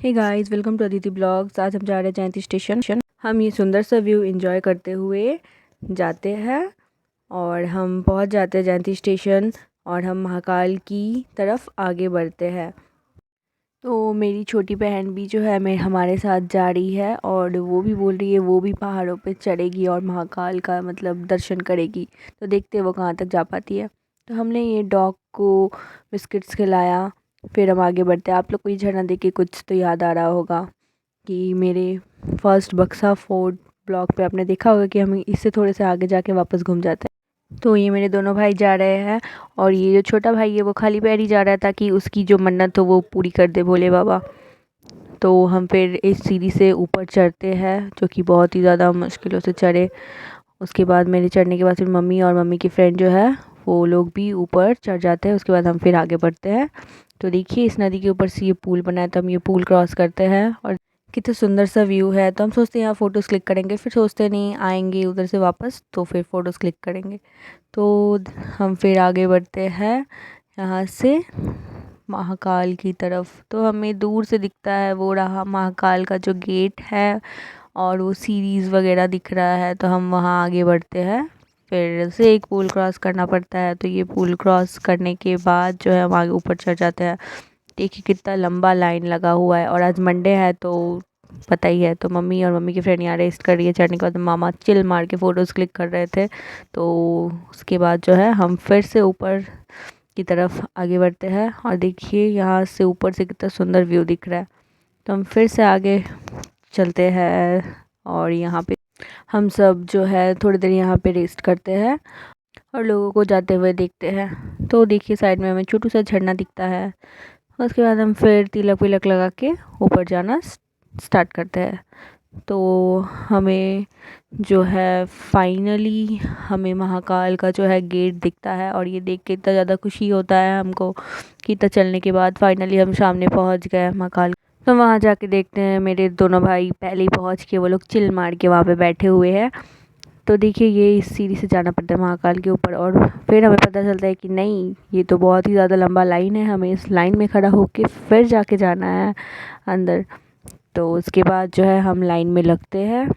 Hey guys, welcome to Aditi blogs. आज हम जा रहे हैं जयंती स्टेशन। हम ये सुंदर सा व्यू एंजॉय करते हुए जाते हैं और हम पहुंच जाते हैं जयंती स्टेशन और हम महाकाल की तरफ आगे बढ़ते हैं। तो मेरी छोटी बहन भी जो है मैं हमारे साथ जा रही है और वो भी बोल रही है वो भी पहाड़ों पे चढ़ेगी और महाकाल का मतलब दर्शन करेगी। तो देखते हैं वो कहाँ तक जा पाती है। तो हमने ये डॉग को बिस्किट्स खिलाया, फिर हम आगे बढ़ते हैं। आप लोग को ये झरना देख के कुछ तो याद आ रहा होगा कि मेरे फर्स्ट बक्सा फोर्ट ब्लॉग पे आपने देखा होगा कि हम इससे थोड़े से आगे जाके वापस घूम जाते हैं। तो ये मेरे दोनों भाई जा रहे हैं और ये जो छोटा भाई है वो खाली पैर ही जा रहा है ताकि उसकी जो मन्नत हो वो पूरी कर दे भोले बाबा। तो हम फिर इस सीढ़ी से ऊपर चढ़ते हैं जो कि बहुत ही ज़्यादा मुश्किलों से चढ़े। उसके बाद मेरे चढ़ने के बाद फिर मम्मी और मम्मी की फ्रेंड जो है वो लोग भी ऊपर चढ़ जाते हैं। उसके बाद हम फिर आगे बढ़ते हैं। तो देखिए इस नदी के ऊपर से ये पुल बना है, तो हम ये पुल क्रॉस करते हैं और कितना सुंदर सा व्यू है। तो हम सोचते हैं यहाँ फ़ोटोज़ क्लिक करेंगे, फिर सोचते नहीं आएंगे उधर से वापस तो फिर फ़ोटोज़ क्लिक करेंगे। तो हम फिर आगे बढ़ते हैं यहाँ से महाकाल की तरफ। तो हमें दूर से दिखता है वो रहा महाकाल का जो गेट है और वो सीरीज़ वगैरह दिख रहा है। तो हम वहाँ आगे बढ़ते हैं। फिर से एक पुल क्रॉस करना पड़ता है, तो ये पुल क्रॉस करने के बाद जो है हम आगे ऊपर चढ़ जाते हैं। देखिए कितना लंबा लाइन लगा हुआ है और आज मंडे है तो पता ही है। तो मम्मी और मम्मी की फ्रेंड यहाँ रेस्ट कर रही है, चढ़ने के बाद मामा चिल मार के फ़ोटोज़ क्लिक कर रहे थे। तो उसके बाद जो है हम फिर से ऊपर की तरफ आगे बढ़ते हैं और देखिए यहाँ से ऊपर से कितना सुंदर व्यू दिख रहा है। तो हम फिर से आगे चलते हैं और यहाँ पे हम सब जो है थोड़ी देर यहाँ पे रेस्ट करते हैं और लोगों को जाते हुए देखते हैं। तो देखिए साइड में हमें छोटू सा झरना दिखता है। उसके बाद हम फिर तिलक विलक लगा के ऊपर जाना स्टार्ट करते हैं। तो हमें जो है फाइनली हमें महाकाल का जो है गेट दिखता है और ये देख के इतना ज़्यादा खुशी होता है हमको कि इतना चलने के बाद फाइनली हम सामने पहुंच गए महाकाल। तो वहाँ जाके देखते हैं मेरे दोनों भाई पहले ही पहुंच के वो लोग चिल मार के वहाँ पे बैठे हुए हैं। तो देखिए ये इस सीढ़ी से जाना पड़ता है महाकाल के ऊपर और फिर हमें पता चलता है कि नहीं ये तो बहुत ही ज़्यादा लंबा लाइन है, हमें इस लाइन में खड़ा होके फिर जाके जाना है अंदर। तो उसके बाद जो है हम लाइन में लगते हैं।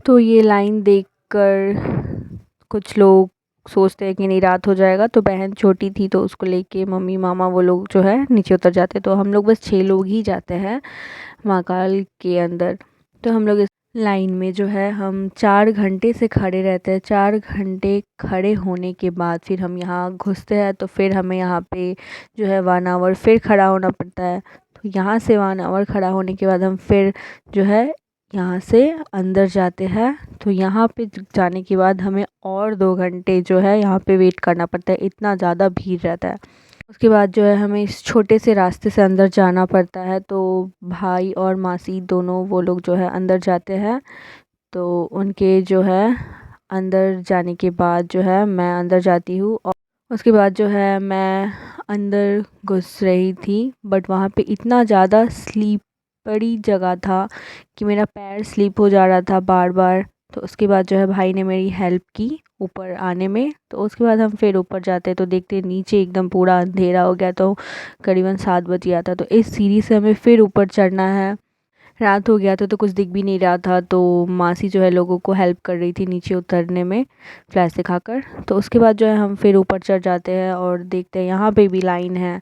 तो ये लाइन देखकर कुछ लोग सोचते हैं कि नहीं रात हो जाएगा, तो बहन छोटी थी तो उसको लेके मम्मी मामा वो लोग जो है नीचे उतर जाते। तो हम लोग बस 6 लोग ही जाते हैं महाकाल के अंदर। तो हम लोग इस लाइन में जो है हम 4 घंटे से खड़े रहते हैं। 4 घंटे खड़े होने के बाद फिर हम यहाँ घुसते हैं। तो फिर हमें यहाँ पे जो है 1 आवर फिर खड़ा होना पड़ता है। तो यहाँ से 1 आवर खड़ा होने के बाद हम फिर जो है यहाँ से अंदर जाते हैं। तो यहाँ पे जाने के बाद हमें और 2 घंटे जो है यहाँ पे वेट करना पड़ता है, इतना ज़्यादा भीड़ रहता है। उसके बाद जो है हमें इस छोटे से रास्ते से अंदर जाना पड़ता है। तो भाई और मासी दोनों वो लोग जो है अंदर जाते हैं। तो उनके जो है अंदर जाने के बाद जो है मैं अंदर जाती हूँ और उसके बाद जो है मैं अंदर घुस रही थी, बट वहाँ पे इतना ज़्यादा स्लीपरी जगह था कि मेरा पैर स्लिप हो जा रहा था बार बार। तो उसके बाद जो है भाई ने मेरी हेल्प की ऊपर आने में। तो उसके बाद हम फिर ऊपर जाते तो देखते नीचे एकदम पूरा अंधेरा हो गया, तो करीबन 7 बज गया था। तो इस सीढ़ी से हमें फिर ऊपर चढ़ना है। रात हो गया था तो कुछ दिख भी नहीं रहा था, तो मासी जो है लोगों को हेल्प कर रही थी नीचे उतरने में फ्लैश दिखाकर। तो उसके बाद जो है हम फिर ऊपर चढ़ जाते हैं और देखते हैं यहाँ पे भी लाइन है।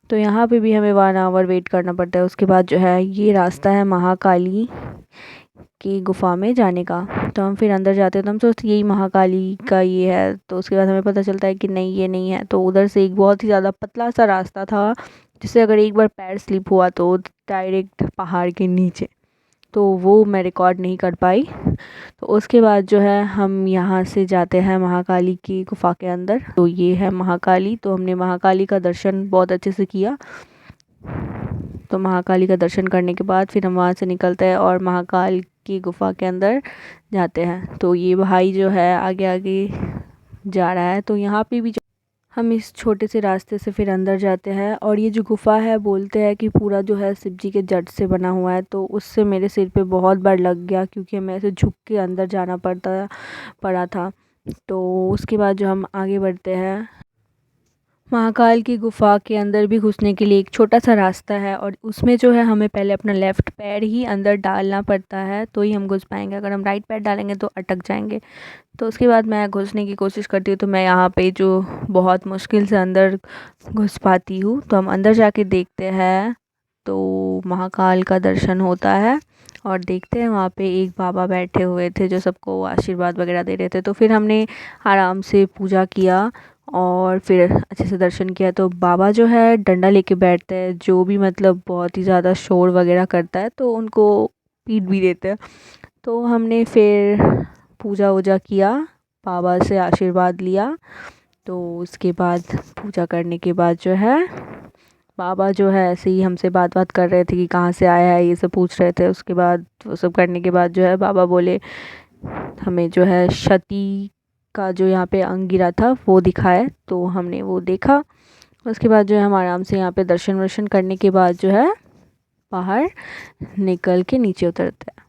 तो यहाँ पे भी हमें 1 आवर वेट करना पड़ता है। उसके बाद जो है ये रास्ता है महाकाली की गुफ़ा में जाने का। तो हम फिर अंदर जाते हैं तो हम सोचते यही महाकाली का ये है। तो उसके बाद हमें पता चलता है कि नहीं ये नहीं है। तो उधर से एक बहुत ही ज़्यादा पतला सा रास्ता था जिससे अगर एक बार पैर स्लिप हुआ तो डायरेक्ट पहाड़ के नीचे। तो वो मैं रिकॉर्ड नहीं कर पाई। तो उसके बाद जो है हम यहाँ से जाते हैं महाकाली की गुफ़ा के अंदर। तो ये है महाकाली। तो हमने महाकाली का दर्शन बहुत अच्छे से किया। तो महाकाली का दर्शन करने के बाद फिर हम वहाँ से निकलते हैं और महाकाल की गुफ़ा के अंदर जाते हैं। तो ये भाई जो है आगे आगे जा रहा है। तो यहाँ पे भी हम इस छोटे से रास्ते से फिर अंदर जाते हैं और ये जो गुफ़ा है बोलते हैं कि पूरा जो है शिव जी के जट से बना हुआ है। तो उससे मेरे सिर पे बहुत बार लग गया क्योंकि हमें ऐसे झुक के अंदर जाना पड़ा था। तो उसके बाद जो हम आगे बढ़ते हैं महाकाल की गुफ़ा के अंदर भी घुसने के लिए एक छोटा सा रास्ता है और उसमें जो है हमें पहले अपना लेफ़्ट पैर ही अंदर डालना पड़ता है तो ही हम घुस पाएंगे। अगर हम राइट पैर डालेंगे तो अटक जाएंगे। तो उसके बाद मैं घुसने की कोशिश करती हूँ तो मैं यहाँ पे जो बहुत मुश्किल से अंदर घुस पाती हूँ। तो हम अंदर जाके देखते हैं तो महाकाल का दर्शन होता है और देखते हैं वहाँ पे एक बाबा बैठे हुए थे जो सबको आशीर्वाद वगैरह दे रहे थे। तो फिर हमने आराम से पूजा किया और फिर अच्छे से दर्शन किया। तो बाबा जो है डंडा लेके बैठते हैं, जो भी मतलब बहुत ही ज़्यादा शोर वगैरह करता है तो उनको पीट भी देते हैं। तो हमने फिर पूजा वूजा किया, बाबा से आशीर्वाद लिया। तो उसके बाद पूजा करने के बाद जो है बाबा जो है ऐसे ही हमसे बात कर रहे थे कि कहाँ से आया है, ये सब पूछ रहे थे। उसके बाद वो सब करने के बाद जो है बाबा बोले हमें जो है क्षति का जो यहाँ पे अंग गिरा था वो दिखाए। तो हमने वो देखा। उसके बाद जो है हम आराम से यहाँ पे दर्शन वर्शन करने के बाद जो है बाहर निकल के नीचे उतरते हैं।